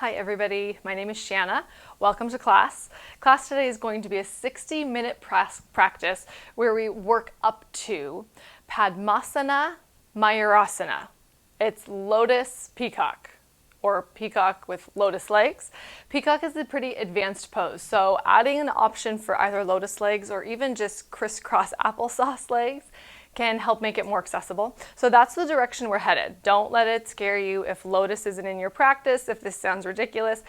Hi everybody, my name is Shanna. Welcome to class. Class today is going to be a 60-minute practice where we work up to Padmasana Mayurasana. It's Lotus Peacock, or peacock with lotus legs. Peacock is a pretty advanced pose, so adding an option for either lotus legs or even just crisscross applesauce legs can help make it more accessible. So that's the direction we're headed. Don't let it scare you if lotus isn't in your practice, if this sounds ridiculous.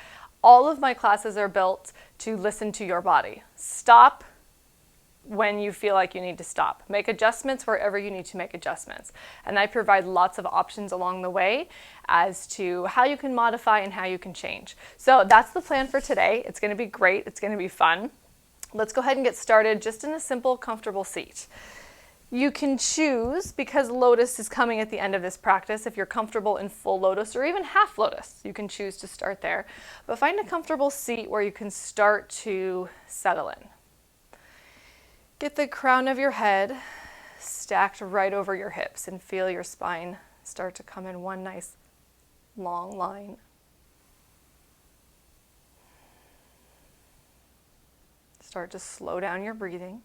All of my classes are built to listen to your body. Stop when you feel like you need to stop. Make adjustments wherever you need to make adjustments. And I provide lots of options along the way as to how you can modify and how you can change. So that's the plan for today. It's going to be great. It's going to be fun. Let's go ahead and get started just in a simple, comfortable seat. You can choose, because lotus is coming at the end of this practice, if you're comfortable in full lotus or even half lotus, you can choose to start there. But find a comfortable seat where you can start to settle in. Get the crown of your head stacked right over your hips and feel your spine start to come in one nice long line. Start to slow down your breathing.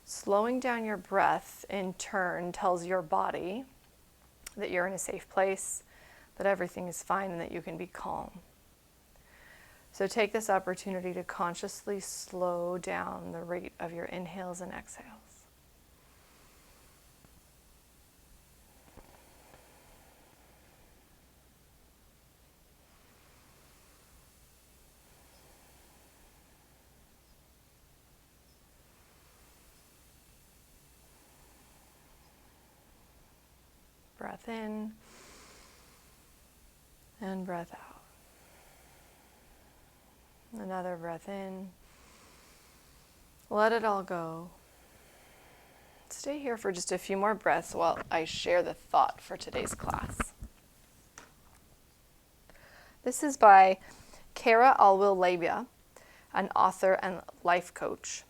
Slowing down your breath in turn tells your body that you're in a safe place, that everything is fine, and that you can be calm. So take this opportunity to consciously slow down the rate of your inhales and exhales. Breath in and breath out. Another breath in. Let it all go. Stay here for just a few more breaths while I share the thought for today's class. This is by Kara Alwill-Labia, an author and life coach.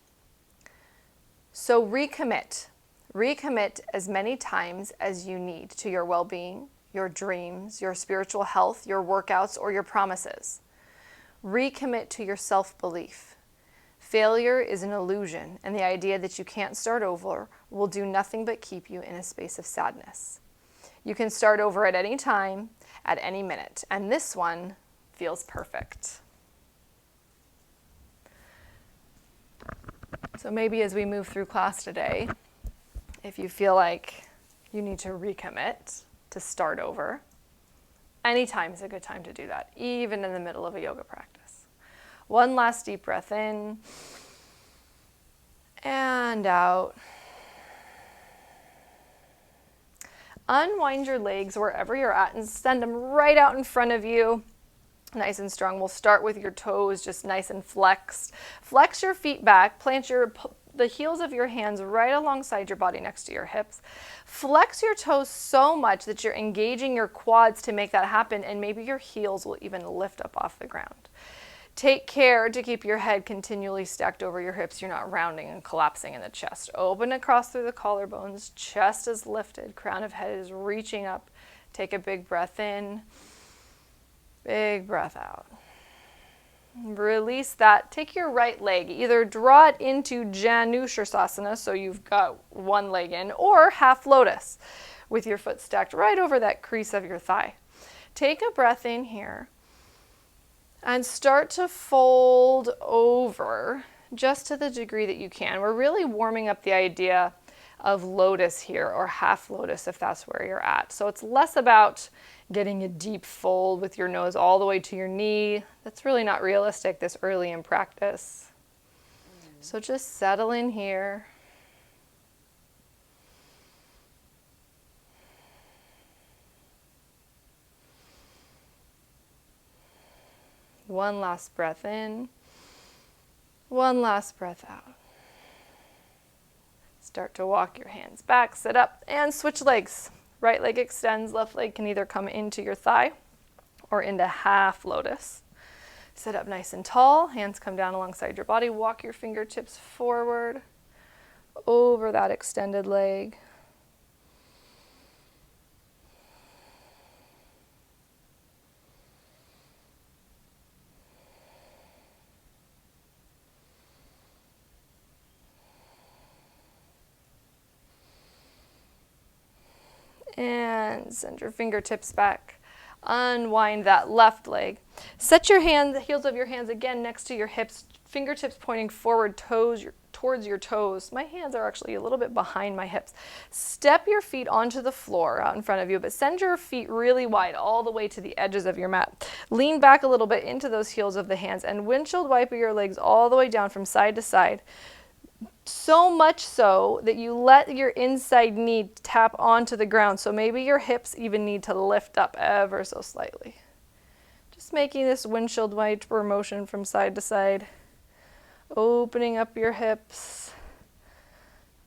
So recommit. Recommit as many times as you need to your well-being, your dreams, your spiritual health, your workouts, or your promises. Recommit to your self-belief. Failure is an illusion, and the idea that you can't start over will do nothing but keep you in a space of sadness. You can start over at any time, at any minute, and this one feels perfect. So maybe as we move through class today, if you feel like you need to recommit, to start over, anytime is a good time to do that, even in the middle of a yoga practice. One last deep breath in and out. Unwind your legs wherever you're at and send them right out in front of you. Nice and strong. We'll start with your toes just nice and flexed. Flex your feet back, plant the heels of your hands right alongside your body next to your hips. Flex your toes so much that you're engaging your quads to make that happen, and maybe your heels will even lift up off the ground. Take care to keep your head continually stacked over your hips. You're not rounding and collapsing in the chest. Open across through the collarbones. Chest is lifted. Crown of head is reaching up. Take a big breath in. Big breath out. Release that. Take your right leg. Either draw it into Janushirasana, so you've got one leg in, or half lotus with your foot stacked right over that crease of your thigh. Take a breath in here and start to fold over just to the degree that you can. We're really warming up the idea of lotus here, or half lotus if that's where you're at. So it's less about getting a deep fold with your nose all the way to your knee. That's really not realistic this early in practice. So just settle in here. One last breath in. One last breath out. Start to walk your hands back, sit up, and switch legs. Right leg extends, left leg can either come into your thigh or into half lotus. Sit up nice and tall, hands come down alongside your body, walk your fingertips forward. over that extended leg. And send your fingertips back. Unwind that left leg. Set your hands, the heels of your hands again next to your hips, fingertips pointing forward, toes towards your toes. My hands are actually a little bit behind my hips. Step your feet onto the floor out in front of you, but send your feet really wide all the way to the edges of your mat. Lean back a little bit into those heels of the hands and windshield wiper your legs all the way down from side to side. So much so that you let your inside knee tap onto the ground. So maybe your hips even need to lift up ever so slightly. Just making this windshield wiper motion from side to side. Opening up your hips.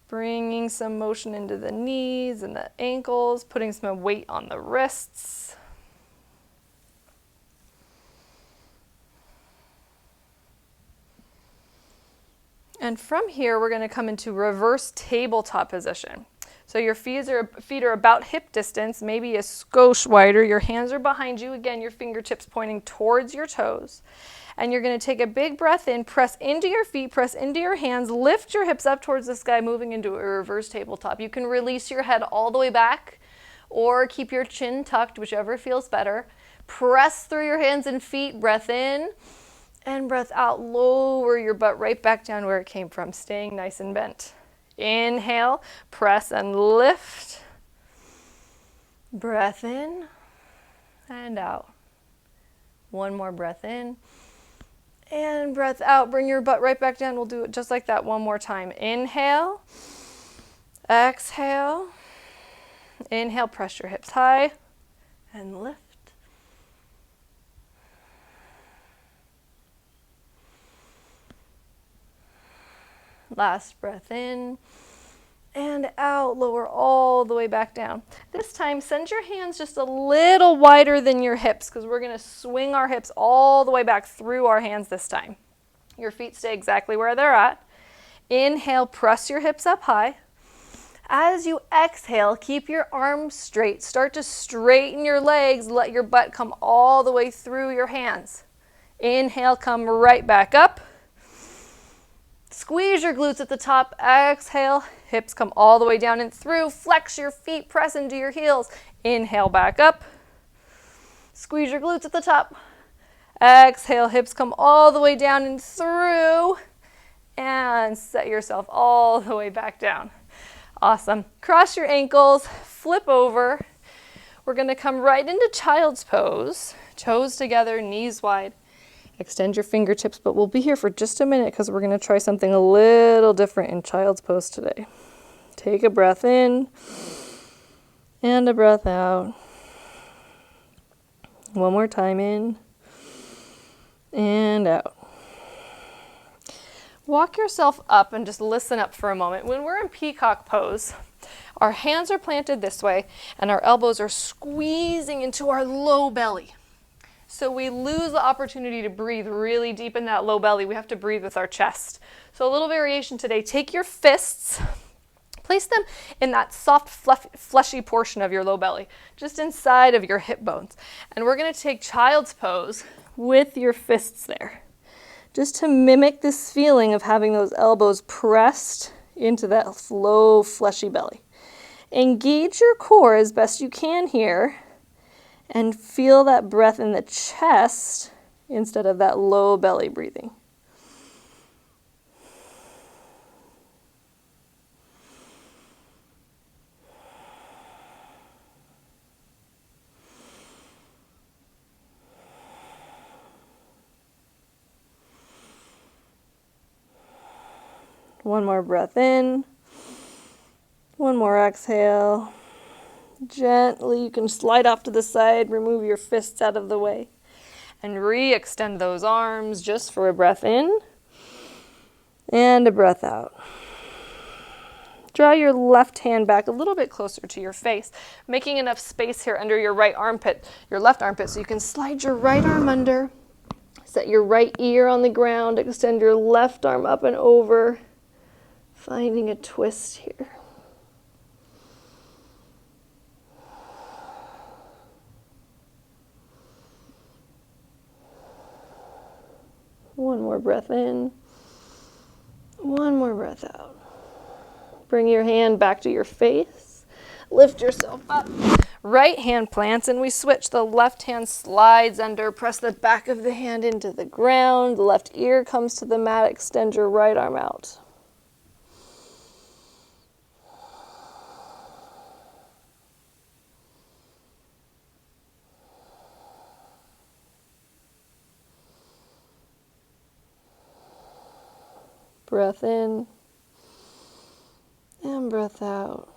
Bringing some motion into the knees and the ankles. Putting some weight on the wrists. And from here, we're going to come into reverse tabletop position. So your feet are about hip distance, maybe a skosh wider. Your hands are behind you. Again, your fingertips pointing towards your toes. And you're going to take a big breath in, press into your feet, press into your hands, lift your hips up towards the sky, moving into a reverse tabletop. You can release your head all the way back or keep your chin tucked, whichever feels better. Press through your hands and feet, breath in. And breath out, lower your butt right back down where it came from, staying nice and bent. Inhale, press and lift. Breath in and out. One more breath in and breath out. Bring your butt right back down. We'll do it just like that one more time. Inhale, exhale. Inhale, press your hips high and lift. Last breath in and out, lower all the way back down. This time, send your hands just a little wider than your hips because we're going to swing our hips all the way back through our hands this time. Your feet stay exactly where they're at. Inhale, press your hips up high. As you exhale, keep your arms straight. Start to straighten your legs. Let your butt come all the way through your hands. Inhale, come right back up. Squeeze your glutes at the top. Exhale, hips come all the way down and through. Flex your feet, press into your heels. Inhale, back up. Squeeze your glutes at the top. Exhale, hips come all the way down and through. And set yourself all the way back down. Awesome. Cross your ankles, flip over. We're going to come right into child's pose. Toes together, knees wide. Extend your fingertips, but we'll be here for just a minute because we're going to try something a little different in child's pose today. Take a breath in and a breath out. One more time in and out. Walk yourself up and just listen up for a moment. When we're in peacock pose, our hands are planted this way and our elbows are squeezing into our low belly. So we lose the opportunity to breathe really deep in that low belly. We have to breathe with our chest. So a little variation today. Take your fists, place them in that soft, fleshy portion of your low belly, just inside of your hip bones. And we're going to take child's pose with your fists there, just to mimic this feeling of having those elbows pressed into that low, fleshy belly. Engage your core as best you can here. And feel that breath in the chest instead of that low belly breathing. One more breath in. One more exhale. Gently, you can slide off to the side, remove your fists out of the way, and re-extend those arms just for a breath in and a breath out. Draw your left hand back a little bit closer to your face, making enough space here under your right armpit, your left armpit, so you can slide your right arm under, set your right ear on the ground, extend your left arm up and over, Finding a twist here. One more breath in. One more breath out. Bring your hand back to your face. Lift yourself up. Right hand plants and we switch. The left hand slides under. Press the back of the hand into the ground. The left ear comes to the mat. Extend your right arm out. Breath in and breath out.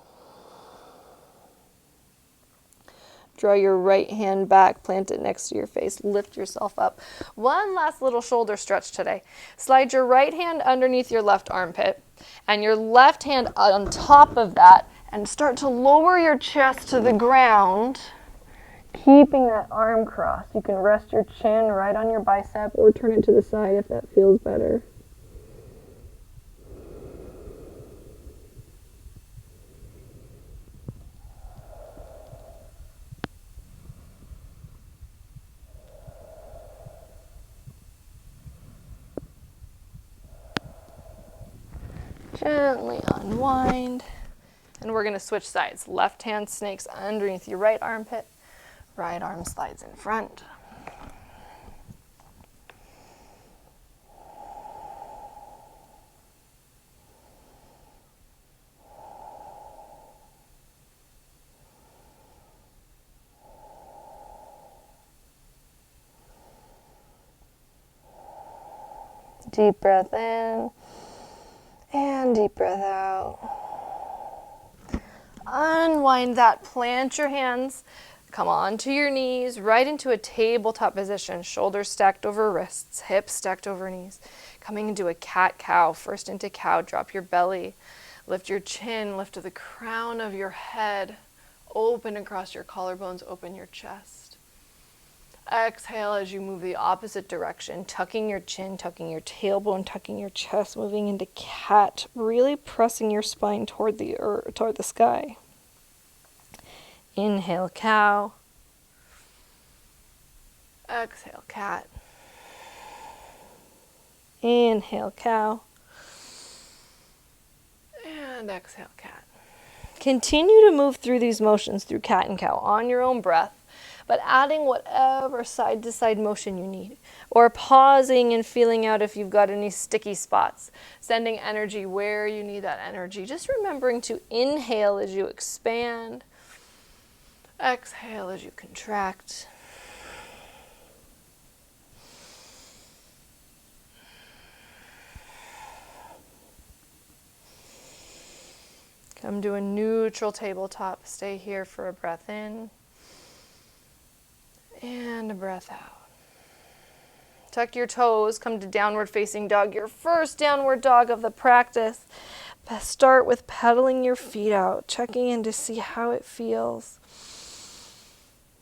Draw your right hand back, plant it next to your face, lift yourself up. One last little shoulder stretch today. Slide your right hand underneath your left armpit and your left hand on top of that and start to lower your chest to the ground, keeping that arm crossed. You can rest your chin right on your bicep or turn it to the side if that feels better. Gently unwind, and we're going to switch sides. Left hand snakes underneath your right armpit, right arm slides in front. Deep breath in. And deep breath out. Unwind that. Plant your hands. Come on to your knees, right into a tabletop position. Shoulders stacked over wrists, hips stacked over knees. Coming into a cat-cow. First into cow, drop your belly. Lift your chin, lift to the crown of your head. Open across your collarbones, open your chest. Exhale as you move the opposite direction, tucking your chin, tucking your tailbone, tucking your chest, moving into cat, really pressing your spine toward the earth, toward the sky. Inhale, cow. Exhale, cat. Inhale, cow. And exhale, cat. Continue to move through these motions through cat and cow on your own breath, but adding whatever side-to-side motion you need, or pausing and feeling out if you've got any sticky spots, sending energy where you need that energy. Just remembering to inhale as you expand, exhale as you contract. Come to a neutral tabletop. Stay here for a breath in. And a breath out. Tuck your toes, come to downward facing dog, your first downward dog of the practice. Start with pedaling your feet out, checking in to see how it feels.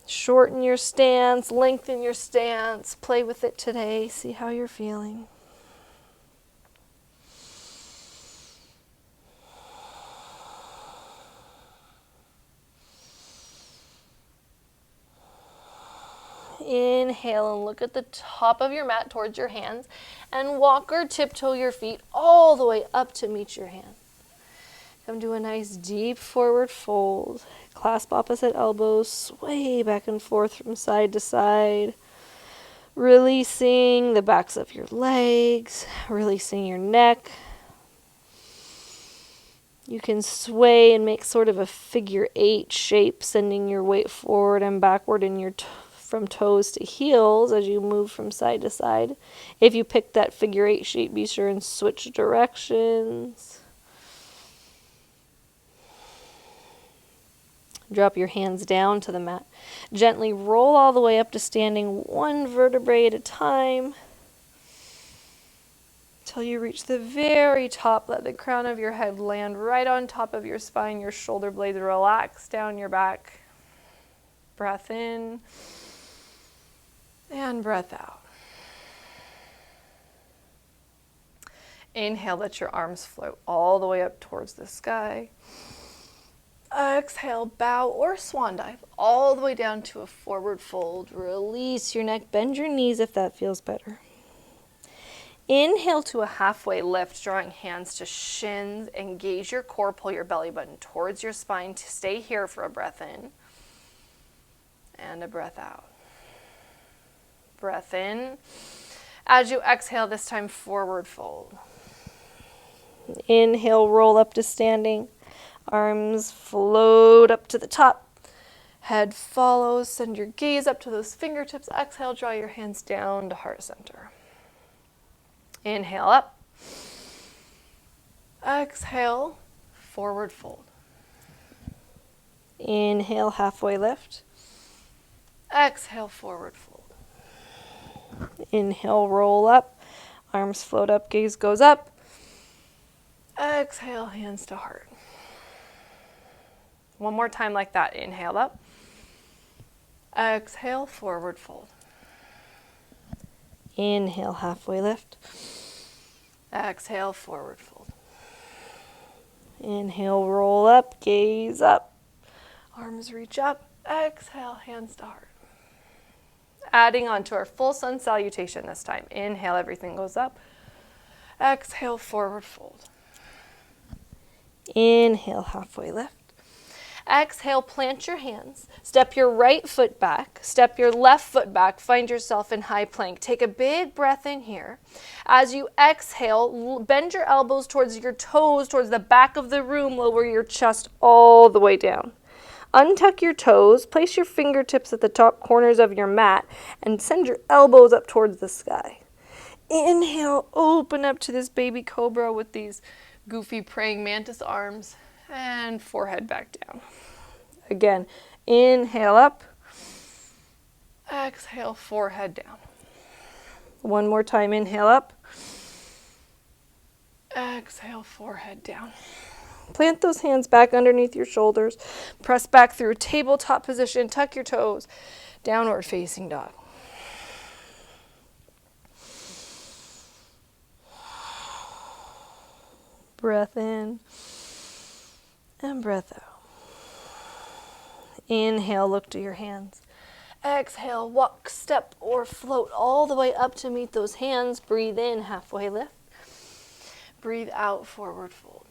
Shorten your stance, lengthen your stance, play with it today, see how you're feeling. Inhale and look at the top of your mat towards your hands and walk or tiptoe your feet all the way up to meet your hands. Come to a nice deep forward fold. Clasp opposite elbows, sway back and forth from side to side. Releasing the backs of your legs, releasing your neck. You can sway and make sort of a figure 8 shape, sending your weight forward and backward in your from toes to heels as you move from side to side. If you pick that figure 8 shape, be sure and switch directions. Drop your hands down to the mat. Gently roll all the way up to standing, one vertebrae at a time, until you reach the very top. Let the crown of your head land right on top of your spine. Your shoulder blades relax down your back. Breath in. And breath out. Inhale, let your arms float all the way up towards the sky. Exhale, bow or swan dive all the way down to a forward fold. Release your neck, bend your knees if that feels better. Inhale to a halfway lift, drawing hands to shins. Engage your core, pull your belly button towards your spine to stay here for a breath in and a breath out. Breath in. As you exhale, this time forward fold. Inhale, roll up to standing. Arms float up to the top. Head follows. Send your gaze up to those fingertips. Exhale, draw your hands down to heart center. Inhale up. Exhale, forward fold. Inhale, halfway lift. Exhale, forward fold. Inhale, roll up. Arms float up, gaze goes up. Exhale, hands to heart. One more time like that. Inhale up. Exhale, forward fold. Inhale, halfway lift. Exhale, forward fold. Inhale, roll up, gaze up. Arms reach up. Exhale, hands to heart. Adding on to our full sun salutation this time. Inhale, everything goes up. Exhale, forward fold. Inhale, halfway lift. Exhale, plant your hands. Step your right foot back. Step your left foot back. Find yourself in high plank. Take a big breath in here. As you exhale, bend your elbows towards your toes, towards the back of the room. Lower your chest all the way down. Untuck your toes. Place your fingertips at the top corners of your mat and send your elbows up towards the sky. Inhale, open up to this baby cobra with these goofy praying mantis arms. And forehead back down. Again, inhale up. Exhale, forehead down. One more time, inhale up. Exhale, forehead down. Plant those hands back underneath your shoulders. Press back through tabletop position. Tuck your toes. Downward facing dog. Breath in. And breath out. Inhale, look to your hands. Exhale, walk, step, or float all the way up to meet those hands. Breathe in, halfway lift. Breathe out, forward fold.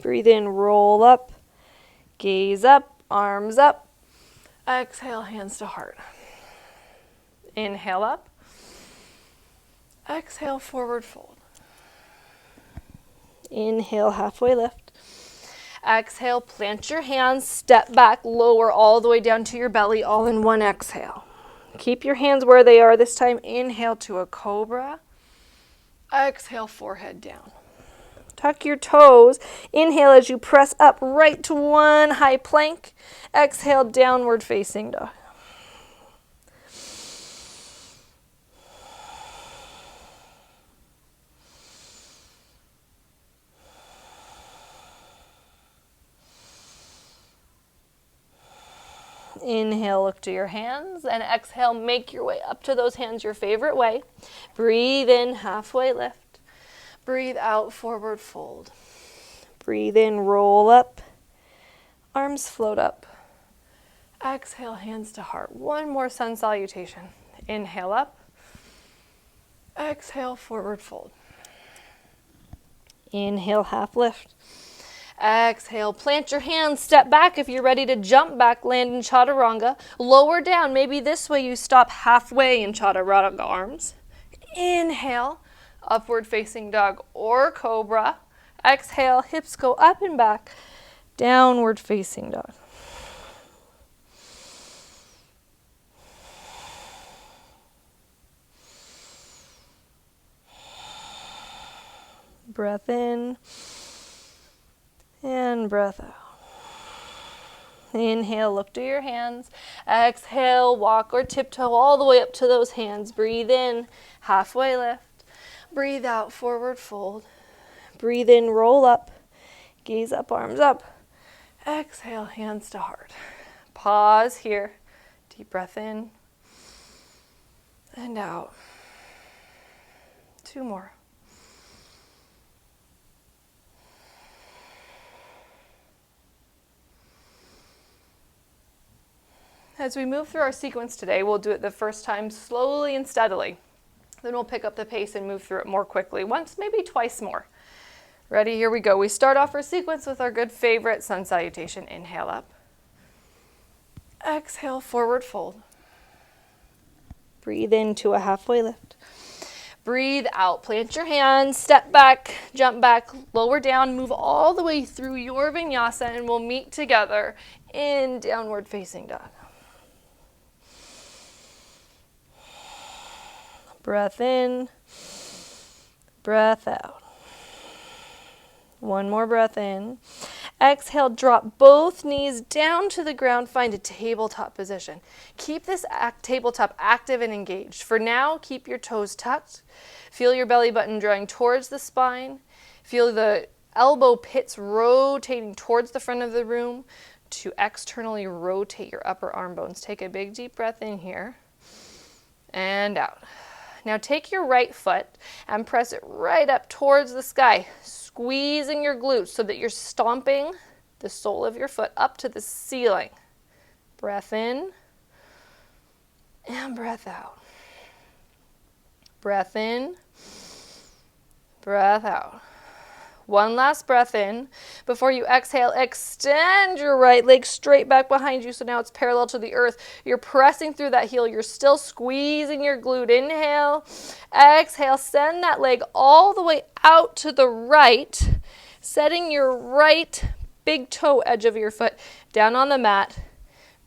Breathe in, roll up. Gaze up, arms up. Exhale, hands to heart. Inhale up. Exhale, forward fold. Inhale, halfway lift. Exhale, plant your hands, step back, lower all the way down to your belly, all in one exhale. Keep your hands where they are this time. Inhale to a cobra. Exhale, forehead down. Tuck your toes. Inhale as you press up right to one high plank. Exhale, downward facing dog. Inhale, look to your hands, and exhale, make your way up to those hands your favorite way. Breathe in, halfway lift. Breathe out, forward fold. Breathe in, roll up. Arms float up. Exhale, hands to heart. One more sun salutation. Inhale up. Exhale, forward fold. Inhale, half lift. Exhale, plant your hands, step back if you're ready to jump back, land in chaturanga. Lower down, maybe this way you stop halfway in chaturanga arms. Inhale, upward facing dog or cobra. Exhale, hips go up and back, downward facing dog. Breath in. And breath out. Inhale, look to your hands. Exhale, walk or tiptoe all the way up to those hands. Breathe in, halfway lift. Breathe out, forward fold. Breathe in, roll up. Gaze up, arms up. Exhale, hands to heart. Pause here. Deep breath in. And out. Two more. As we move through our sequence today, we'll do it the first time slowly and steadily. Then we'll pick up the pace and move through it more quickly, once, maybe twice more. Ready? Here we go. We start off our sequence with our good favorite sun salutation. Inhale up. Exhale, forward fold. Breathe into a halfway lift. Breathe out. Plant your hands, step back, jump back, lower down, move all the way through your vinyasa, and we'll meet together in downward facing dog. Breath in, breath out. One more breath in. Exhale, drop both knees down to the ground, find a tabletop position. Keep this tabletop active and engaged. For now, keep your toes tucked. Feel your belly button drawing towards the spine. Feel the elbow pits rotating towards the front of the room to externally rotate your upper arm bones. Take a big deep breath in here and out. Now take your right foot and press it right up towards the sky, squeezing your glutes so that you're stomping the sole of your foot up to the ceiling. Breath in and breath out. Breath in, breath out. One last breath in. Before you exhale, extend your right leg straight back behind you so now it's parallel to the earth. You're pressing through that heel. You're still squeezing your glute. Inhale, exhale, send that leg all the way out to the right, setting your right big toe edge of your foot down on the mat,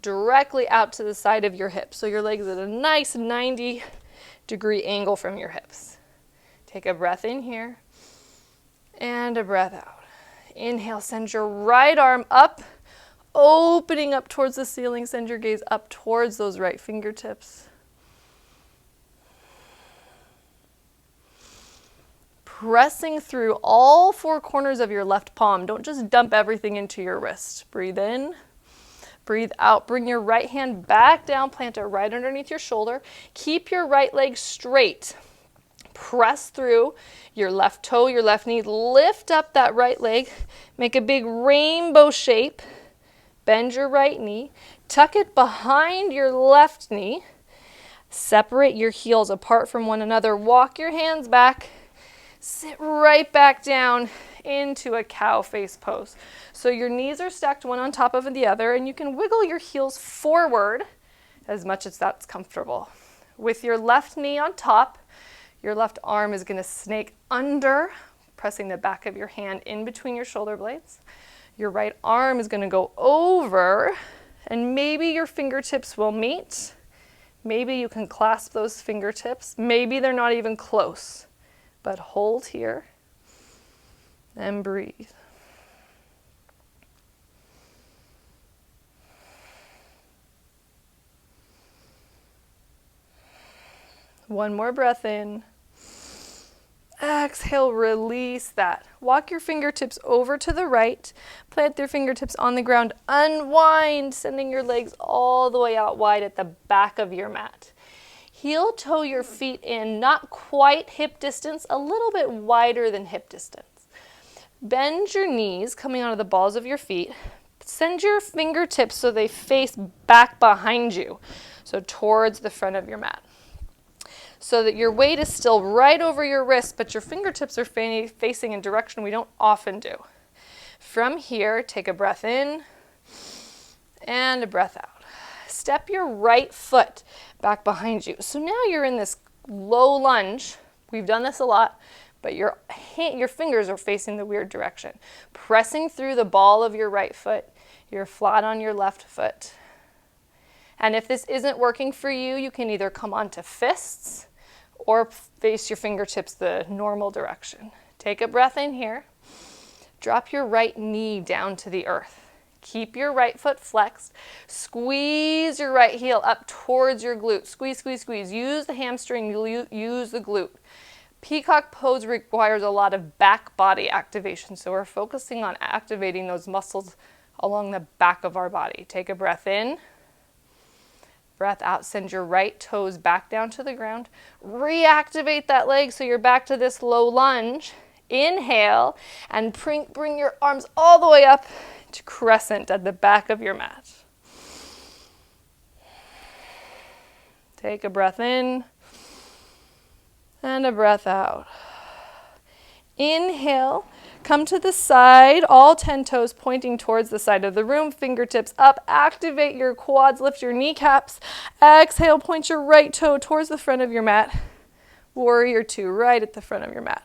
directly out to the side of your hips. So your leg's at a nice 90-degree angle from your hips. Take a breath in here. And a breath out. Inhale, send your right arm up, opening up towards the ceiling. Send your gaze up towards those right fingertips. Pressing through all four corners of your left palm. Don't just dump everything into your wrist. Breathe in, breathe out. Bring your right hand back down, plant it right underneath your shoulder. Keep your right leg straight. Press through your left toe, your left knee. Lift up that right leg. Make a big rainbow shape. Bend your right knee. Tuck it behind your left knee. Separate your heels apart from one another. Walk your hands back. Sit right back down into a cow face pose. So your knees are stacked one on top of the other, and you can wiggle your heels forward as much as that's comfortable. With your left knee on top, your left arm is going to snake under, pressing the back of your hand in between your shoulder blades. Your right arm is going to go over, and maybe your fingertips will meet. Maybe you can clasp those fingertips. Maybe they're not even close. But hold here and breathe. One more breath in. Exhale, release that. Walk your fingertips over to the right. Plant your fingertips on the ground. Unwind, sending your legs all the way out wide at the back of your mat. Heel toe your feet in, not quite hip distance, a little bit wider than hip distance. Bend your knees coming out of the balls of your feet. Send your fingertips so they face back behind you, so towards the front of your mat. So that your weight is still right over your wrist, but your fingertips are facing in direction we don't often do. From here, take a breath in and a breath out. Step your right foot back behind you. So now you're in this low lunge. We've done this a lot, but your fingers are facing the weird direction. Pressing through the ball of your right foot, you're flat on your left foot. And if this isn't working for you, you can either come onto fists or face your fingertips the normal direction. Take a breath in here. Drop your right knee down to the earth. Keep your right foot flexed. Squeeze your right heel up towards your glute. Squeeze, squeeze, squeeze. Use the hamstring, use the glute. Peacock pose requires a lot of back body activation, so we're focusing on activating those muscles along the back of our body. Take a breath in. Breath out, send your right toes back down to the ground. Reactivate that leg so you're back to this low lunge. Inhale and bring your arms all the way up to crescent at the back of your mat. Take a breath in and a breath out. Inhale, come to the side, all 10 toes pointing towards the side of the room, fingertips up, activate your quads, lift your kneecaps. Exhale, point your right toe towards the front of your mat. Warrior two, right at the front of your mat.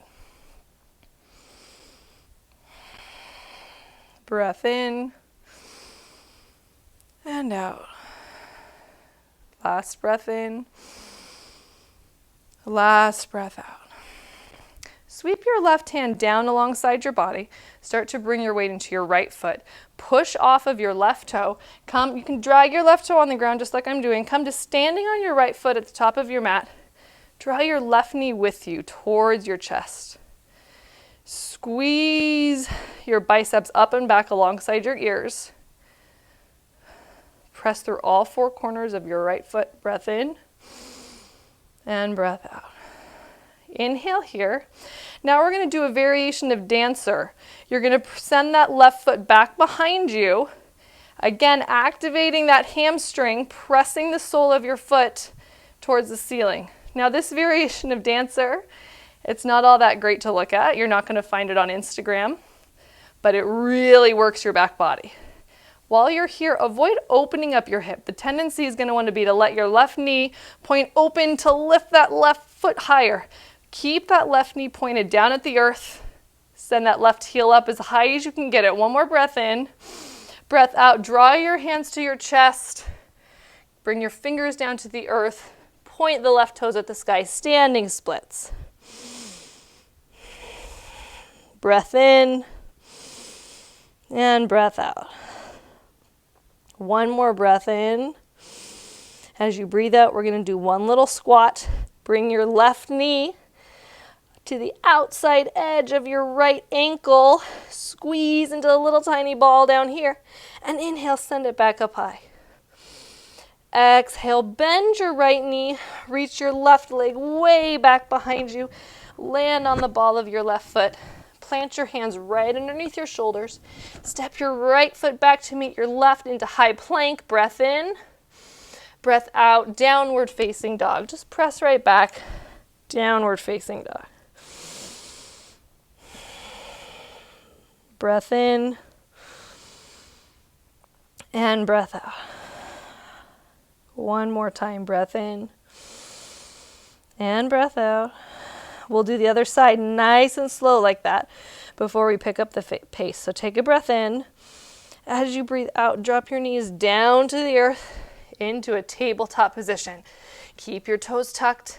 Breath in and out. Last breath in. Last breath out. Sweep your left hand down alongside your body. Start to bring your weight into your right foot. Push off of your left toe. You can drag your left toe on the ground just like I'm doing. Come to standing on your right foot at the top of your mat. Draw your left knee with you towards your chest. Squeeze your biceps up and back alongside your ears. Press through all four corners of your right foot. Breath in and breath out. Inhale here. Now we're going to do a variation of dancer. You're going to send that left foot back behind you. Again, activating that hamstring, pressing the sole of your foot towards the ceiling. Now this variation of dancer, it's not all that great to look at. You're not going to find it on Instagram, but it really works your back body. While you're here, avoid opening up your hip. The tendency is going to want to be to let your left knee point open to lift that left foot higher. Keep that left knee pointed down at the earth. Send that left heel up as high as you can get it. One more breath in. Breath out. Draw your hands to your chest. Bring your fingers down to the earth. Point the left toes at the sky. Standing splits. Breath in and breath out. One more breath in. As you breathe out, we're going to do one little squat. Bring your left knee to the outside edge of your right ankle. Squeeze into a little tiny ball down here. And inhale, send it back up high. Exhale, bend your right knee. Reach your left leg way back behind you. Land on the ball of your left foot. Plant your hands right underneath your shoulders. Step your right foot back to meet your left into high plank. Breath in. Breath out. Downward facing dog. Just press right back. Downward facing dog. Breath in. And breath out. One more time. Breath in. And breath out. We'll do the other side nice and slow like that before we pick up the pace. So take a breath in. As you breathe out, drop your knees down to the earth into a tabletop position. Keep your toes tucked.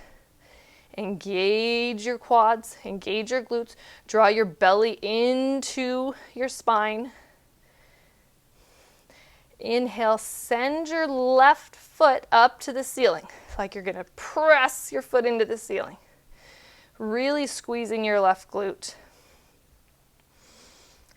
Engage your quads. Engage your glutes. Draw your belly into your spine. Inhale, send your left foot up to the ceiling. It's like you're going to press your foot into the ceiling. Really squeezing your left glute.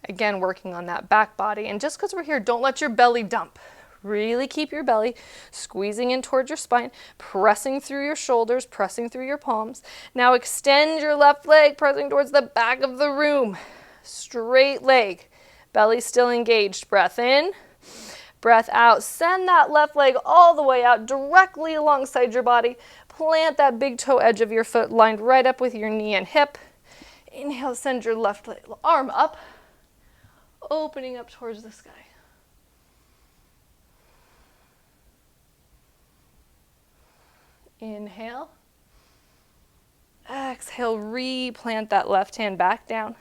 Again, working on that back body. And just because we're here, don't let your belly dump. Really keep your belly squeezing in towards your spine, pressing through your shoulders, pressing through your palms. Now extend your left leg, pressing towards the back of the room. Straight leg, belly still engaged. Breath in, breath out. Send that left leg all the way out, directly alongside your body. Plant that big toe edge of your foot lined right up with your knee and hip. Inhale, send your left arm up, opening up towards the sky. Inhale. Exhale, replant that left hand back down.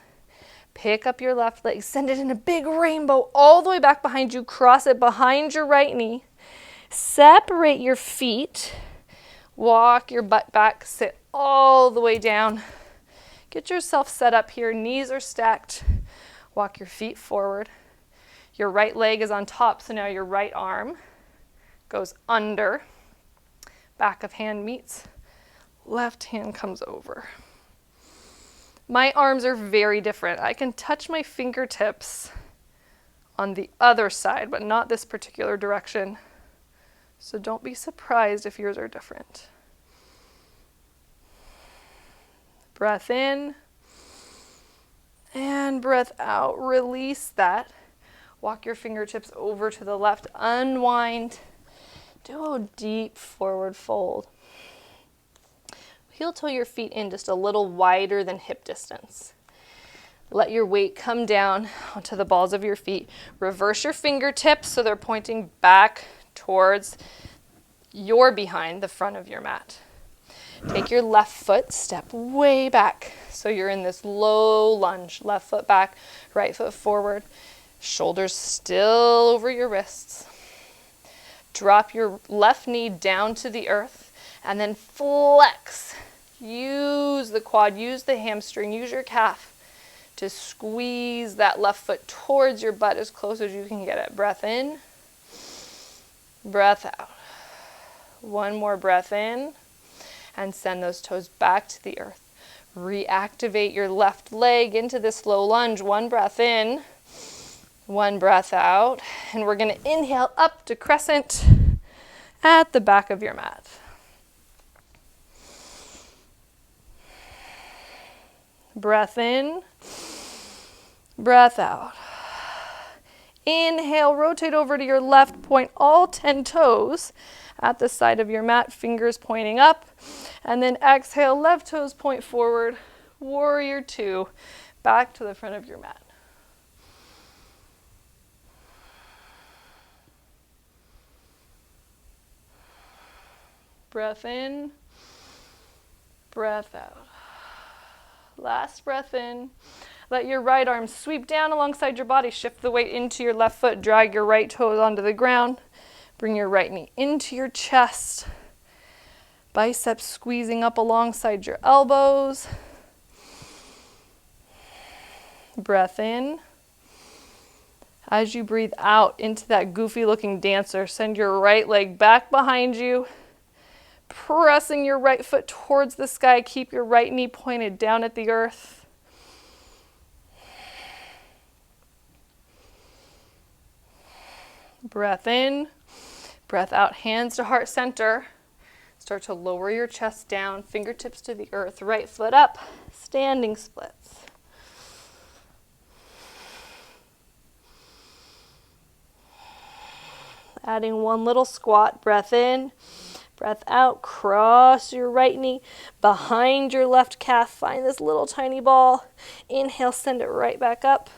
Pick up your left leg, send it in a big rainbow all the way back behind you. Cross it behind your right knee. Separate your feet. Walk your butt back, sit all the way down. Get yourself set up here. Knees are stacked. Walk your feet forward. Your right leg is on top, so now your right arm goes under. Back of hand meets. Left hand comes over. My arms are very different. I can touch my fingertips on the other side, but not this particular direction. So don't be surprised if yours are different. Breath in and breath out. Release that. Walk your fingertips over to the left. Unwind. Do a deep forward fold. Heel toe your feet in just a little wider than hip distance. Let your weight come down onto the balls of your feet. Reverse your fingertips so they're pointing back towards your behind, the front of your mat. Take your left foot, step way back. So you're in this low lunge. Left foot back, right foot forward. Shoulders still over your wrists. Drop your left knee down to the earth and then flex. Use the quad, use the hamstring, use your calf to squeeze that left foot towards your butt as close as you can get it. Breath in, breath out. One more breath in and send those toes back to the earth. Reactivate your left leg into this low lunge. One breath in, one breath out. And we're going to inhale up to crescent at the back of your mat. Breath in, breath out. Inhale, rotate over to your left, point all 10 toes at the side of your mat, fingers pointing up. And then exhale, left toes point forward, warrior two, back to the front of your mat. Breath in, breath out. Last breath in. Let your right arm sweep down alongside your body. Shift the weight into your left foot. Drag your right toes onto the ground. Bring your right knee into your chest. Biceps squeezing up alongside your elbows. Breath in. As you breathe out into that goofy looking dancer, send your right leg back behind you. Pressing your right foot towards the sky. Keep your right knee pointed down at the earth. Breath in, breath out, hands to heart center. Start to lower your chest down, fingertips to the earth, right foot up, standing splits. Adding one little squat, breath in. Breath out, cross your right knee behind your left calf. Find this little tiny ball. Inhale, send it right back up.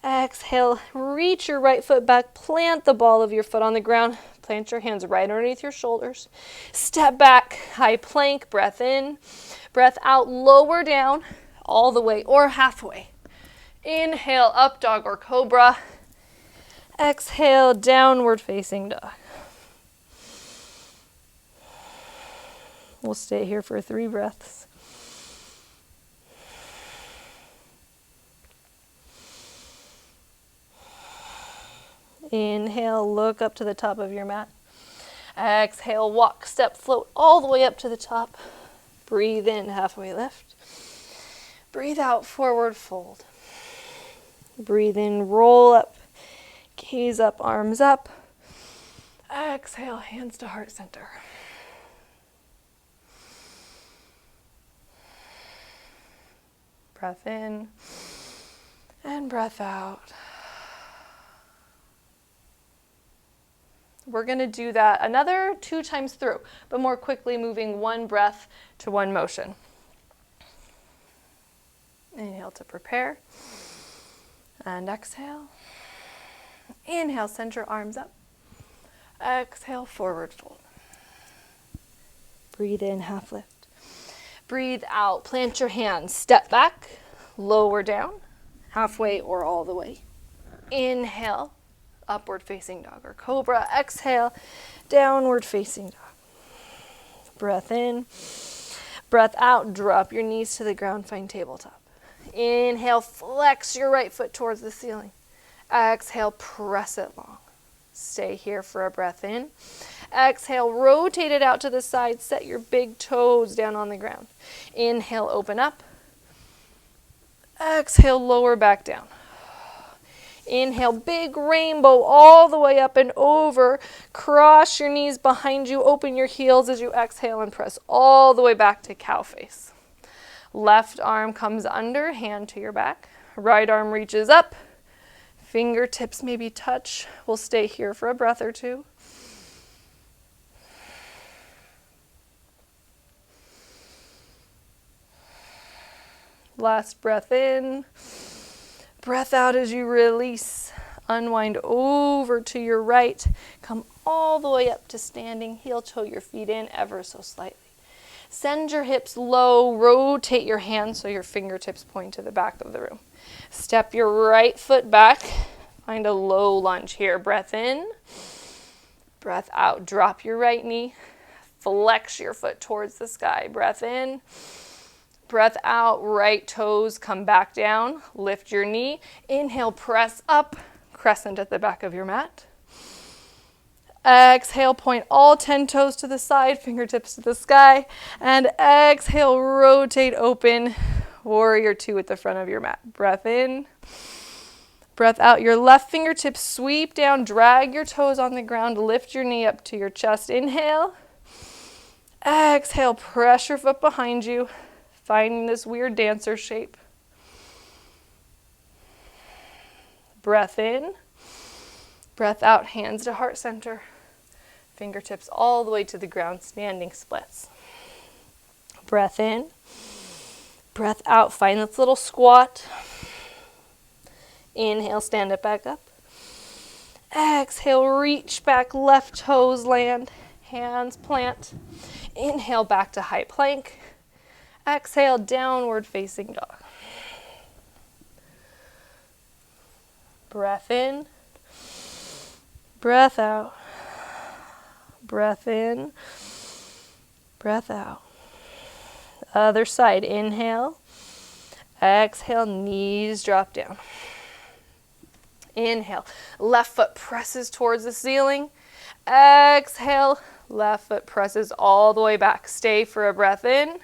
Exhale, reach your right foot back. Plant the ball of your foot on the ground. Plant your hands right underneath your shoulders. Step back, high plank. Breath in. Breath out, lower down all the way or halfway. Inhale, up dog or cobra. Exhale, downward facing dog. We'll stay here for 3 breaths. Inhale, look up to the top of your mat. Exhale, walk, step, float all the way up to the top. Breathe in, halfway lift. Breathe out, forward fold. Breathe in, roll up, gaze up, arms up. Exhale, hands to heart center. Breath in and breath out. We're going to do that another 2 times through, but more quickly, moving one breath to one motion. Inhale to prepare. And exhale. Inhale, send your arms up. Exhale, forward fold. Breathe in, half lift. Breathe out, plant your hands, step back, lower down, halfway or all the way. Inhale, upward facing dog or cobra. Exhale, downward facing dog. Breath in, breath out, drop your knees to the ground, find tabletop. Inhale, flex your right foot towards the ceiling. Exhale, press it long. Stay here for a breath in. Exhale, rotate it out to the side. Set your big toes down on the ground. Inhale, open up. Exhale, lower back down. Inhale, big rainbow all the way up and over. Cross your knees behind you. Open your heels as you exhale and press all the way back to cow face. Left arm comes under, hand to your back. Right arm reaches up. Fingertips maybe touch. We'll stay here for a breath or 2. Last breath in. Breath out as you release. Unwind over to your right. Come all the way up to standing. Heel toe your feet in ever so slightly. Send your hips low. Rotate your hands so your fingertips point to the back of the room. Step your right foot back. Find a low lunge here. Breath in. Breath out. Drop your right knee. Flex your foot towards the sky. Breath in. Breath out. Right toes come back down. Lift your knee. Inhale, press up. Crescent at the back of your mat. Exhale, point all 10 toes to the side, fingertips to the sky. And exhale, rotate open. Warrior two at the front of your mat. Breath in. Breath out. Your left fingertips sweep down. Drag your toes on the ground. Lift your knee up to your chest. Inhale. Exhale, press your foot behind you. Finding this weird dancer shape. Breath in. Breath out, hands to heart center. Fingertips all the way to the ground, standing splits. Breath in. Breath out, find this little squat. Inhale, stand it back up. Exhale, reach back, left toes land, hands plant. Inhale, back to high plank. Exhale, downward facing dog. Breath in. Breath out. Breath in. Breath out. Other side. Inhale. Exhale. Knees drop down. Inhale. Left foot presses towards the ceiling. Exhale. Left foot presses all the way back. Stay for a breath in.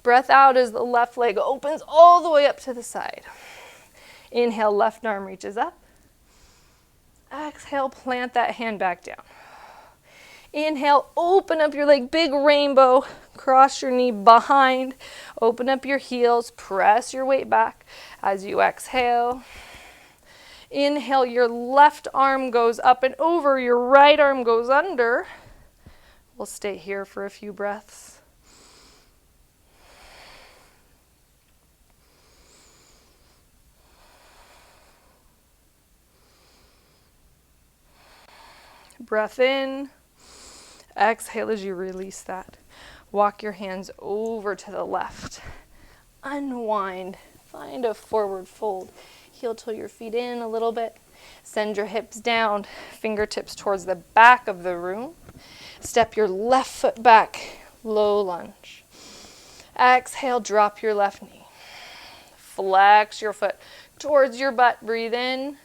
Breath out as the left leg opens all the way up to the side. Inhale, left arm reaches up. Exhale, plant that hand back down. Inhale, open up your leg, big rainbow. Cross your knee behind. Open up your heels, press your weight back as you exhale. Inhale, your left arm goes up and over, your right arm goes under. We'll stay here for a few breaths. Breath in. Exhale as you release that. Walk your hands over to the left. Unwind. Find a forward fold. Heel toe your feet in a little bit. Send your hips down. Fingertips towards the back of the room. Step your left foot back. Low lunge. Exhale, drop your left knee. Flex your foot towards your butt. Breathe in.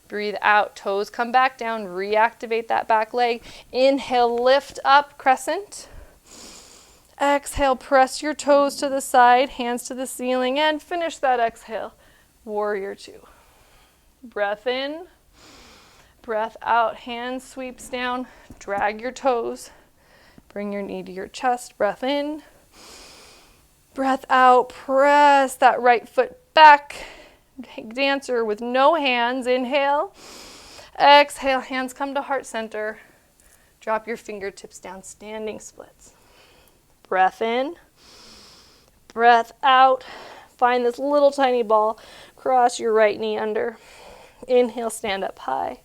Breathe out, toes come back down, reactivate that back leg. Inhale, lift up, crescent. Exhale, press your toes to the side, hands to the ceiling, and finish that exhale. Warrior two. Breath in, breath out, hand sweeps down, drag your toes, bring your knee to your chest, breath in, breath out, press that right foot back. Dancer with no hands. Inhale. Exhale. Hands come to heart center. Drop your fingertips down. Standing splits. Breath in. Breath out. Find this little tiny ball. Cross your right knee under. Inhale. Stand up high.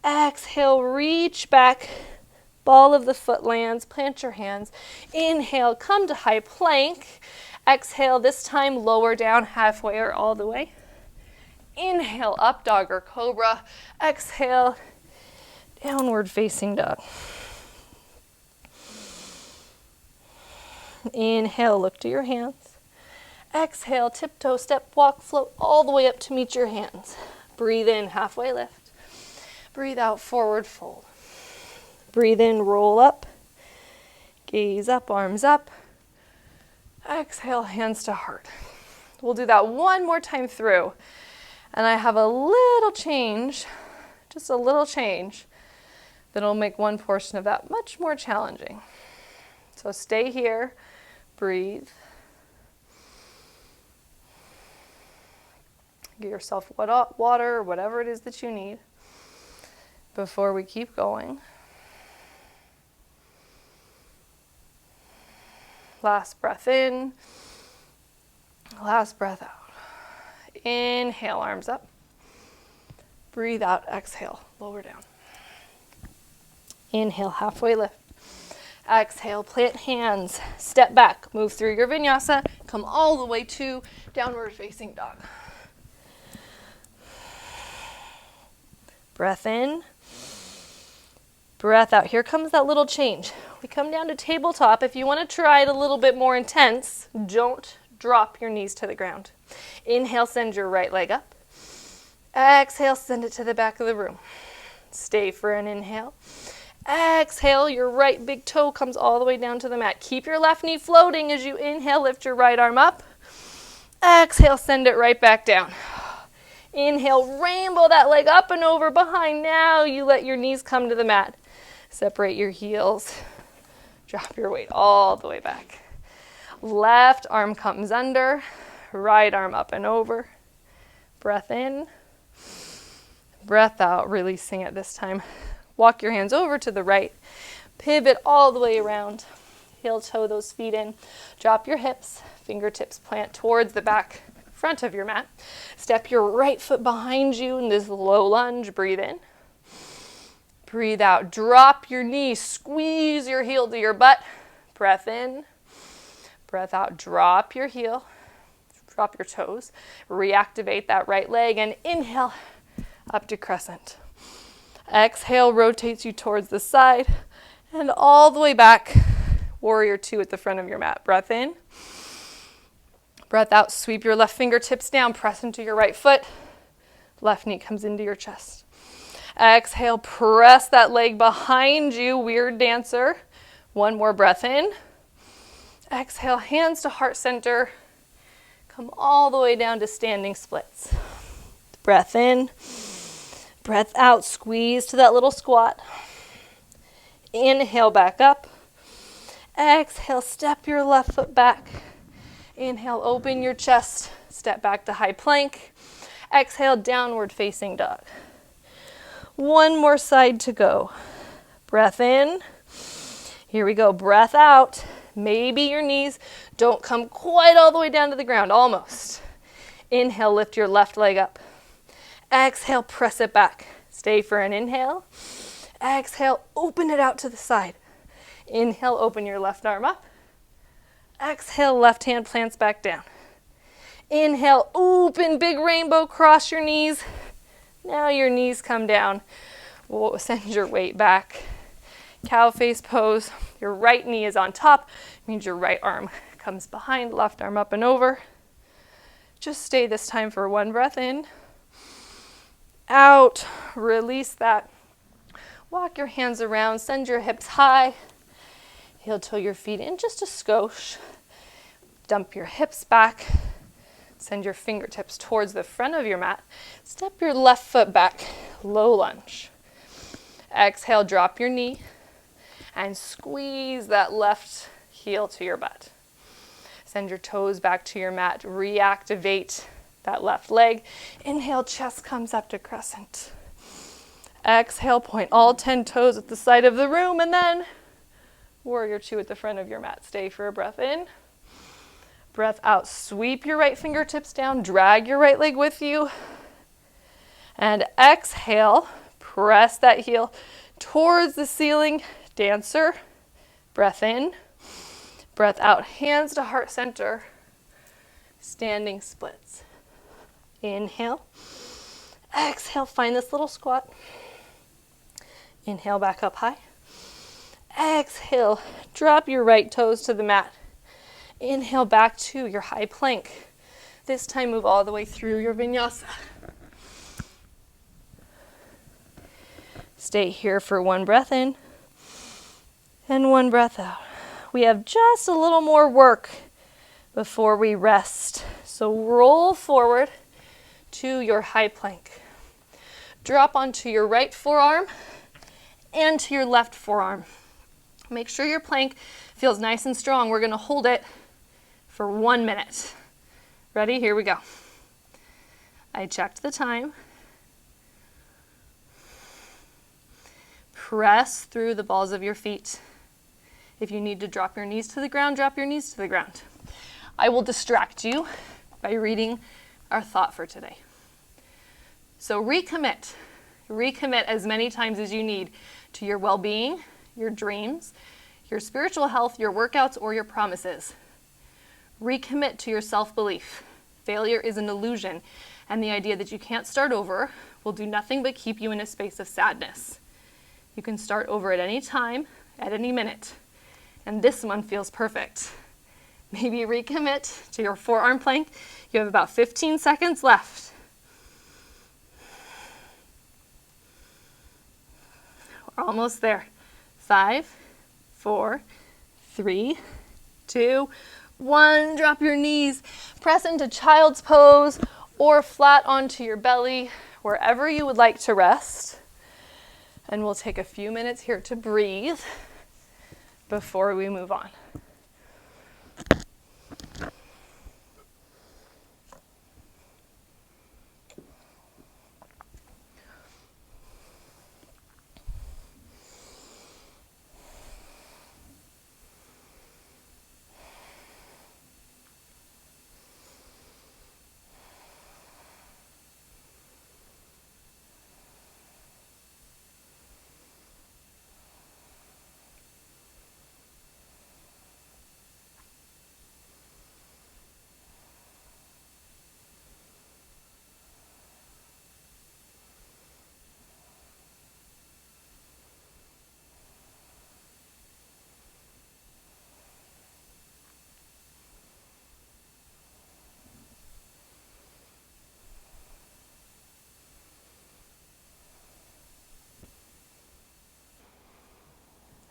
Exhale. Reach back. Ball of the foot lands. Plant your hands. Inhale. Come to high plank. Exhale, this time lower down halfway or all the way. Inhale, up dog or cobra. Exhale, downward facing dog. Inhale, look to your hands. Exhale, tiptoe, step, walk, float all the way up to meet your hands. Breathe in, halfway lift. Breathe out, forward fold. Breathe in, roll up. Gaze up, arms up. Exhale, hands to heart. We'll do that one more time through. And I have a little change, just a little change, that'll make one portion of that much more challenging. So stay here, breathe. Get yourself water or whatever it is that you need before we keep going. Last breath in. Last breath out. Inhale, arms up. Breathe out, exhale, lower down. Inhale, halfway lift. Exhale, plant hands, step back, move through your vinyasa, come all the way to downward facing dog. Breath in, breath out. Here comes that little change. We come down to tabletop. If you want to try it a little bit more intense, don't drop your knees to the ground. Inhale, send your right leg up. Exhale, send it to the back of the room. Stay for an inhale. Exhale, your right big toe comes all the way down to the mat. Keep your left knee floating as you inhale, lift your right arm up. Exhale, send it right back down. Inhale, rainbow that leg up and over behind. Now you let your knees come to the mat. Separate your heels. Drop your weight all the way back. Left arm comes under. Right arm up and over. Breath in. Breath out, releasing it this time. Walk your hands over to the right. Pivot all the way around. Heel toe those feet in. Drop your hips. Fingertips plant towards the back front of your mat. Step your right foot behind you in this low lunge. Breathe in. Breathe out. Drop your knee. Squeeze your heel to your butt. Breath in. Breath out. Drop your heel. Drop your toes. Reactivate that right leg and inhale up to crescent. Exhale rotates you towards the side and all the way back. Warrior two at the front of your mat. Breath in. Breath out. Sweep your left fingertips down. Press into your right foot. Left knee comes into your chest. Exhale. Press that leg behind you. Weird dancer. One more breath in. Exhale. Hands to heart center. Come all the way down to standing splits. Breath in. Breath out. Squeeze to that little squat. Inhale back up. Exhale. Step your left foot back. Inhale. Open your chest. Step back to high plank. Exhale. Downward facing dog. One more side to go. Breath in. Here we go. Breath out. Maybe your knees don't come quite all the way down to the ground. Almost. Inhale. Lift your left leg up. Exhale, press it back. Stay for an inhale. Exhale, open it out to the side. Inhale, open your left arm up. Exhale, left hand plants back down. Inhale, open, big rainbow, cross your knees. Now your knees come down. We'll send your weight back. Cow face pose. Your right knee is on top. Means your right arm comes behind, left arm up and over. Just stay this time for one breath in. Out, release that. Walk your hands around, send your hips high. Heel toe your feet in just a skosh. Dump your hips back. Send your fingertips towards the front of your mat. Step your left foot back, low lunge. Exhale, drop your knee and squeeze that left heel to your butt. Send your toes back to your mat. Reactivate that left leg. Inhale, chest comes up to crescent. Exhale, point all 10 toes at the side of the room, and then warrior two at the front of your mat. Stay for a breath in. Breath out. Sweep your right fingertips down. Drag your right leg with you. And exhale, press that heel towards the ceiling. Dancer. Breath in. Breath out. Hands to heart center. Standing splits. Inhale. Exhale, find this little squat. Inhale, back up high. Exhale, drop your right toes to the mat. Inhale, back to your high plank. This time, move all the way through your vinyasa. Stay here for one breath in and one breath out. We have just a little more work before we rest. So roll forward to your high plank. Drop onto your right forearm and to your left forearm. Make sure your plank feels nice and strong. We're going to hold it for 1 minute. Ready? Here we go. I checked the time. Press through the balls of your feet. If you need to drop your knees to the ground, drop your knees to the ground. I will distract you by reading our thought for today. So recommit. Recommit as many times as you need to your well-being, your dreams, your spiritual health, your workouts, or your promises. Recommit to your self-belief. Failure is an illusion, and the idea that you can't start over will do nothing but keep you in a space of sadness. You can start over at any time, at any minute, and this one feels perfect. Maybe recommit to your forearm plank. You have about 15 seconds left. We're almost there. 5, 4, 3, 2, 1. Drop your knees. Press into child's pose or flat onto your belly, wherever you would like to rest. And we'll take a few minutes here to breathe before we move on.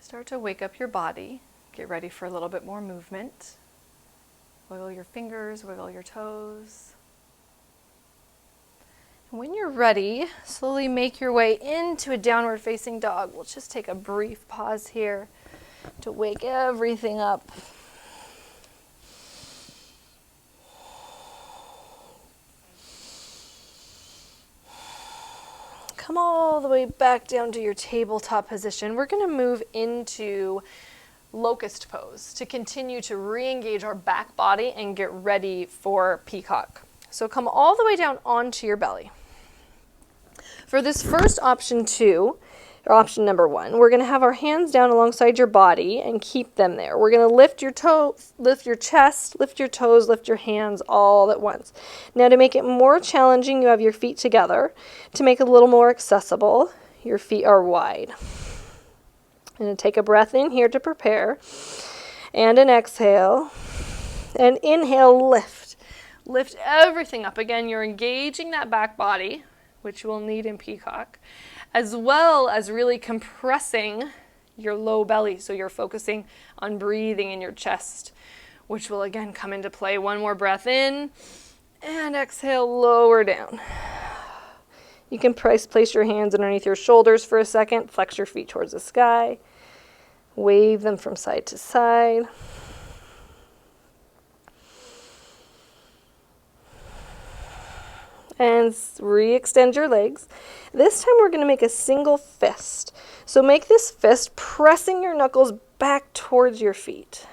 Start to wake up your body. Get ready for a little bit more movement. Wiggle your fingers, wiggle your toes. And when you're ready, slowly make your way into a downward facing dog. We'll just take a brief pause here to wake everything up. Come all the way back down to your tabletop position. We're going to move into locust pose to continue to re-engage our back body and get ready for peacock. So come all the way down onto your belly. For this first option 2, or option number 1, we're going to have our hands down alongside your body and keep them there. We're going to lift your toes, lift your chest, lift your toes, lift your hands all at once. Now to make it more challenging, you have your feet together. To make it a little more accessible, your feet are wide. I'm going to take a breath in here to prepare, and an exhale, and inhale, lift. Lift everything up. Again, you're engaging that back body, which we'll need in peacock, as well as really compressing your low belly. So you're focusing on breathing in your chest, which will again come into play. One more breath in, and exhale, lower down. You can place your hands underneath your shoulders for a second. Flex your feet towards the sky. Wave them from side to side. And re-extend your legs. This time we're going to make a single fist. So make this fist pressing your knuckles back towards your feet.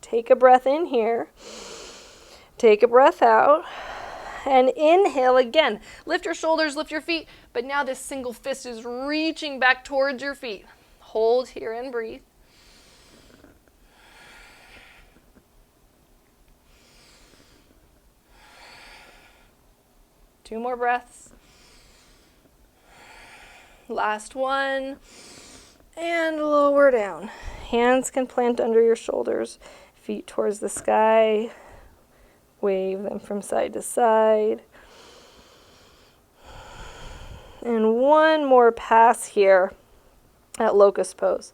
Take a breath in here. Take a breath out. And inhale again. Lift your shoulders, lift your feet. But now this single fist is reaching back towards your feet. Hold here and breathe. Two more breaths. Last one. And lower down. Hands can plant under your shoulders. Feet towards the sky. Wave them from side to side. And one more pass here at locust pose.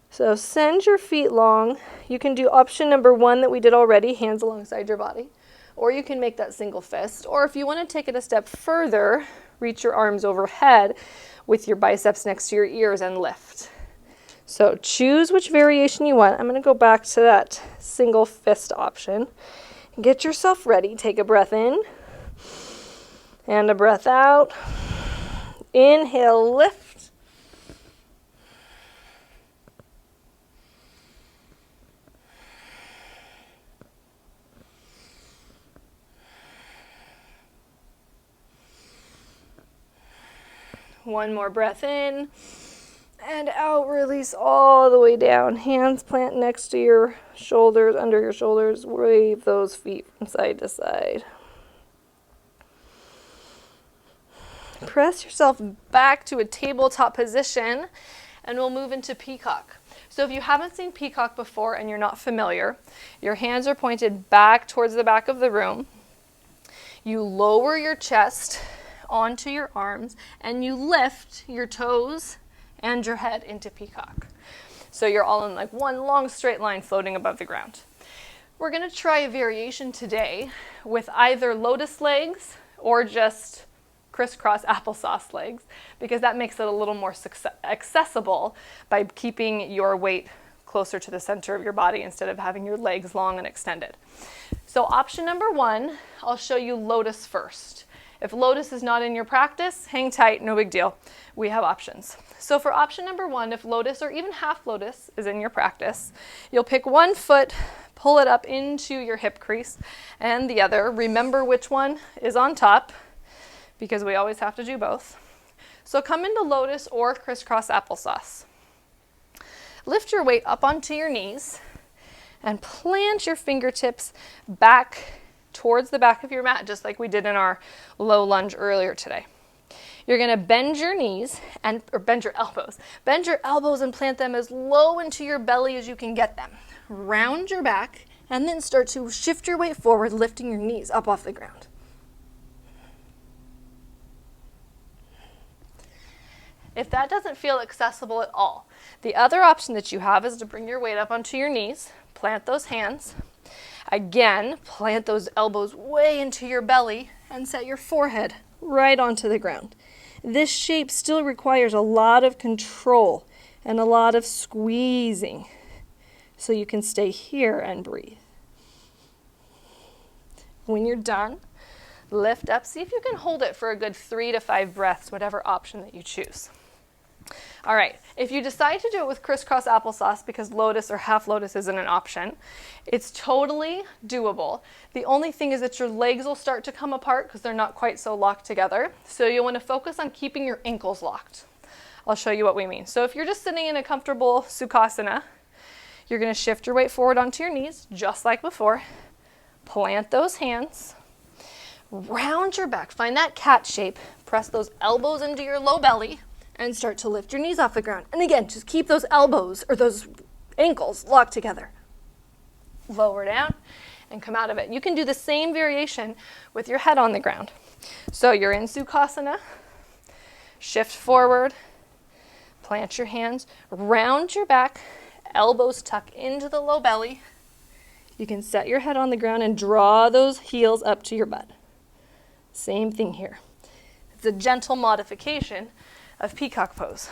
So send your feet long. You can do option number 1 that we did already, hands alongside your body. Or you can make that single fist. Or if you want to take it a step further, reach your arms overhead with your biceps next to your ears and lift. So choose which variation you want. I'm going to go back to that single fist option. Get yourself ready. Take a breath in and a breath out. Inhale, lift. One more breath in. And out, release all the way down. Hands plant next to your shoulders, under your shoulders. Wave those feet from side to side. Press yourself back to a tabletop position, and we'll move into Peacock. So if you haven't seen Peacock before and you're not familiar, your hands are pointed back towards the back of the room. You lower your chest onto your arms, and you lift your toes and your head into Peacock. So you're all in like one long straight line floating above the ground. We're going to try a variation today with either lotus legs or just crisscross applesauce legs, because that makes it a little more accessible by keeping your weight closer to the center of your body instead of having your legs long and extended. So option number one, I'll show you lotus first. If lotus is not in your practice, hang tight, no big deal. We have options. So for option number one, if lotus or even half lotus is in your practice, you'll pick one foot, pull it up into your hip crease, and the other. Remember which one is on top, because we always have to do both. So come into lotus or crisscross applesauce. Lift your weight up onto your knees and plant your fingertips back towards the back of your mat, just like we did in our low lunge earlier today. You're going to bend your knees or bend your elbows. Bend your elbows and plant them as low into your belly as you can get them. Round your back and then start to shift your weight forward, lifting your knees up off the ground. If that doesn't feel accessible at all, the other option that you have is to bring your weight up onto your knees, plant those hands. Again, plant those elbows way into your belly and set your forehead right onto the ground. This shape still requires a lot of control and a lot of squeezing so you can stay here and breathe. When you're done, lift up. See if you can hold it for a good 3 to 5 breaths, whatever option that you choose. All right, if you decide to do it with crisscross applesauce because lotus or half lotus isn't an option, it's totally doable. The only thing is that your legs will start to come apart because they're not quite so locked together. So you'll want to focus on keeping your ankles locked. I'll show you what we mean. So if you're just sitting in a comfortable Sukhasana, you're going to shift your weight forward onto your knees, just like before. Plant those hands. Round your back. Find that cat shape. Press those elbows into your low belly and start to lift your knees off the ground. And again, just keep those elbows or those ankles locked together. Lower down and come out of it. You can do the same variation with your head on the ground. So you're in Sukhasana, shift forward, plant your hands, round your back, elbows tuck into the low belly. You can set your head on the ground and draw those heels up to your butt. Same thing here. It's a gentle modification of peacock pose.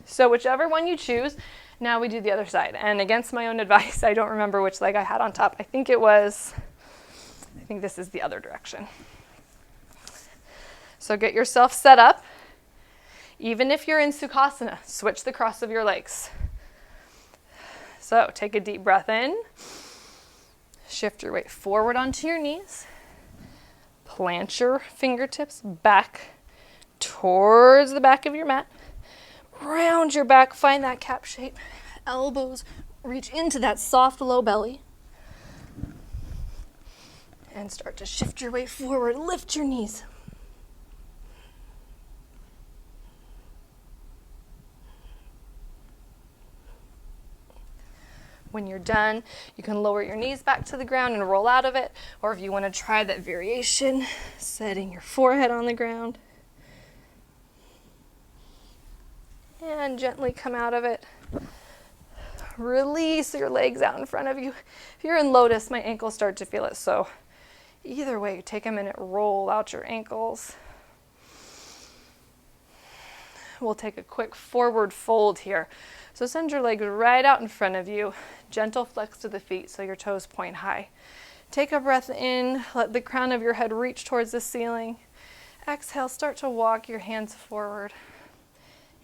So whichever one you choose, now we do the other side. And against my own advice, I don't remember which leg I had on top. I think this is the other direction. So get yourself set up. Even if you're in Sukhasana, switch the cross of your legs. So take a deep breath in. Shift your weight forward onto your knees. Plant your fingertips back towards the back of your mat. Round your back, find that cap shape. Elbows reach into that soft low belly. And start to shift your weight forward. Lift your knees. When you're done, you can lower your knees back to the ground and roll out of it. Or if you want to try that variation, setting your forehead on the ground. And gently come out of it. Release your legs out in front of you. If you're in lotus, my ankles start to feel it. So either way, take a minute, roll out your ankles. We'll take a quick forward fold here. So send your legs right out in front of you. Gentle flex to the feet so your toes point high. Take a breath in. Let the crown of your head reach towards the ceiling. Exhale, start to walk your hands forward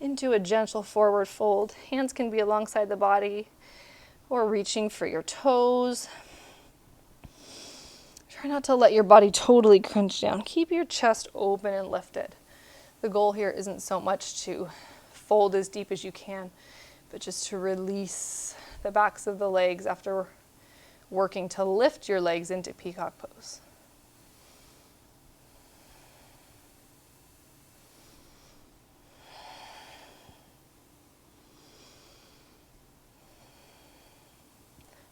into a gentle forward fold. Hands can be alongside the body or reaching for your toes. Try not to let your body totally crunch down. Keep your chest open and lifted. The goal here isn't so much to fold as deep as you can, but just to release the backs of the legs after working to lift your legs into peacock pose.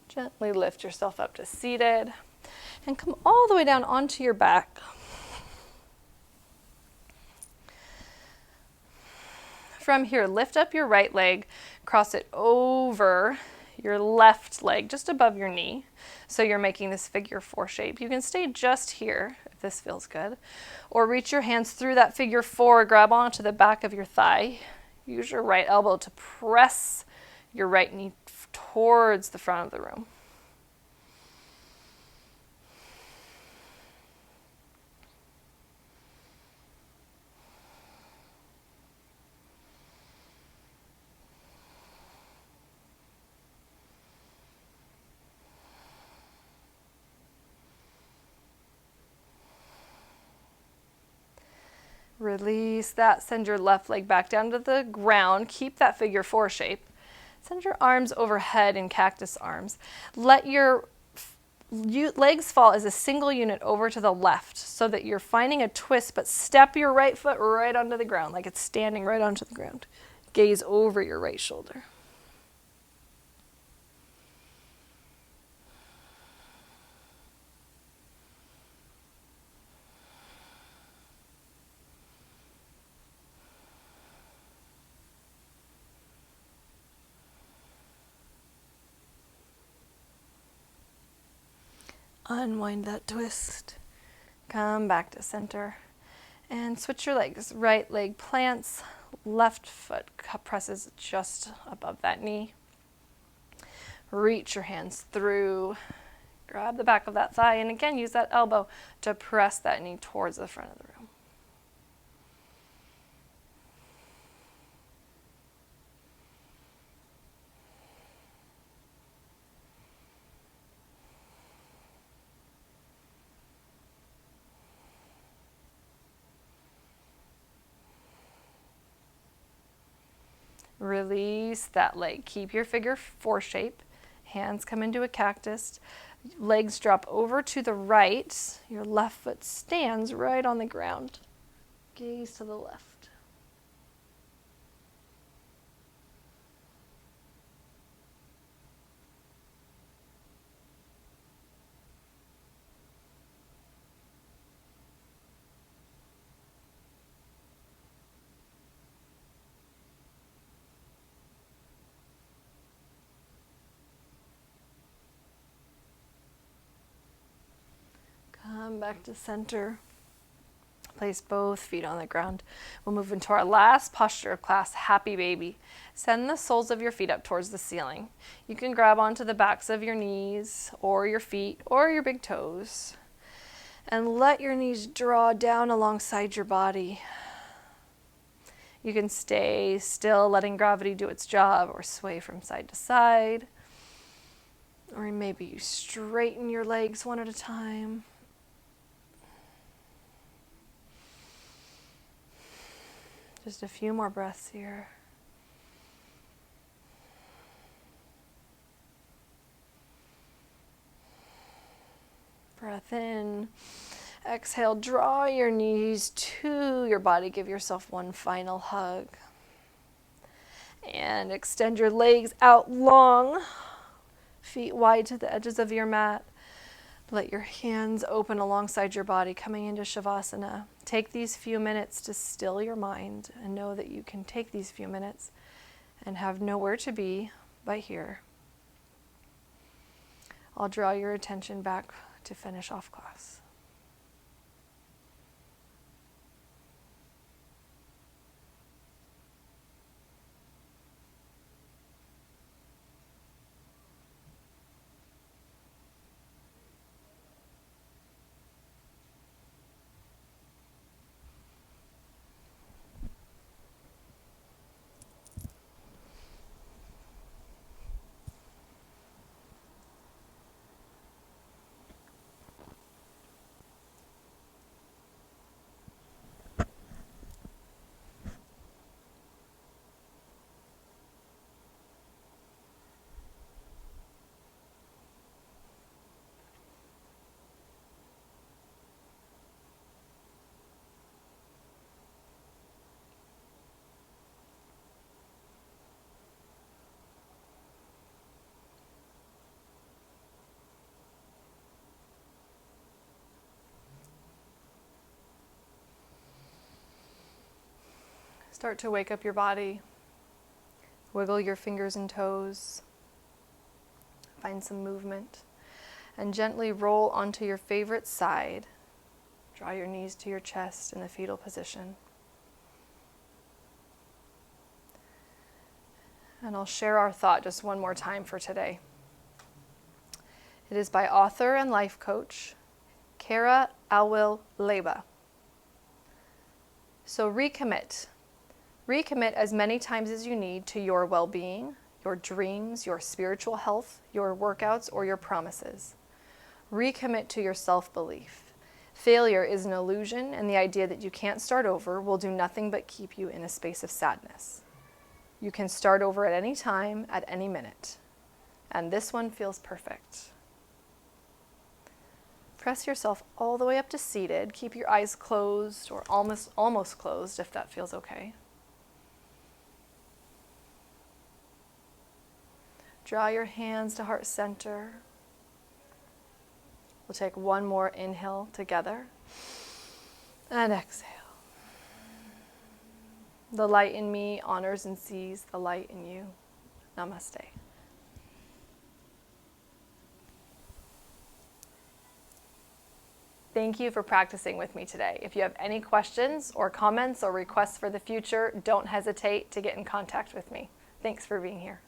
Gently lift yourself up to seated and come all the way down onto your back. From here, lift up your right leg, cross it over your left leg, just above your knee. So you're making this figure 4 shape. You can stay just here if this feels good, or reach your hands through that figure 4, grab onto the back of your thigh. Use your right elbow to press your right knee towards the front of the room. Release that. Send your left leg back down to the ground. Keep that figure 4 shape. Send your arms overhead in cactus arms. Let your legs fall as a single unit over to the left so that you're finding a twist, but step your right foot right onto the ground like it's standing right onto the ground. Gaze over your right shoulder. Unwind that twist. Come back to center and switch your legs. Right leg plants, left foot presses just above that knee. Reach your hands through, grab the back of that thigh, and again use that elbow to press that knee towards the front of the room. Release that leg. Keep your figure 4 shape. Hands come into a cactus. Legs drop over to the right. Your left foot stands right on the ground. Gaze to the left. Come back to center. Place both feet on the ground. We'll move into our last posture of class, happy baby. Send the soles of your feet up towards the ceiling. You can grab onto the backs of your knees or your feet or your big toes. And let your knees draw down alongside your body. You can stay still, letting gravity do its job, or sway from side to side. Or maybe you straighten your legs one at a time. Just a few more breaths here. Breath in. Exhale, draw your knees to your body. Give yourself one final hug. And extend your legs out long. Feet wide to the edges of your mat. Let your hands open alongside your body, coming into Shavasana. Take these few minutes to still your mind and know that you can take these few minutes and have nowhere to be but here. I'll draw your attention back to finish off class. Start to wake up your body. Wiggle your fingers and toes. Find some movement. And gently roll onto your favorite side. Draw your knees to your chest in the fetal position. And I'll share our thought just one more time for today. It is by author and life coach, Kara Alwill Leba. So recommit. Recommit as many times as you need to your well-being, your dreams, your spiritual health, your workouts, or your promises. Recommit to your self-belief. Failure is an illusion, and the idea that you can't start over will do nothing but keep you in a space of sadness. You can start over at any time, at any minute. And this one feels perfect. Press yourself all the way up to seated. Keep your eyes closed or almost closed if that feels okay. Draw your hands to heart center. We'll take one more inhale together. And exhale. The light in me honors and sees the light in you. Namaste. Thank you for practicing with me today. If you have any questions or comments or requests for the future, don't hesitate to get in contact with me. Thanks for being here.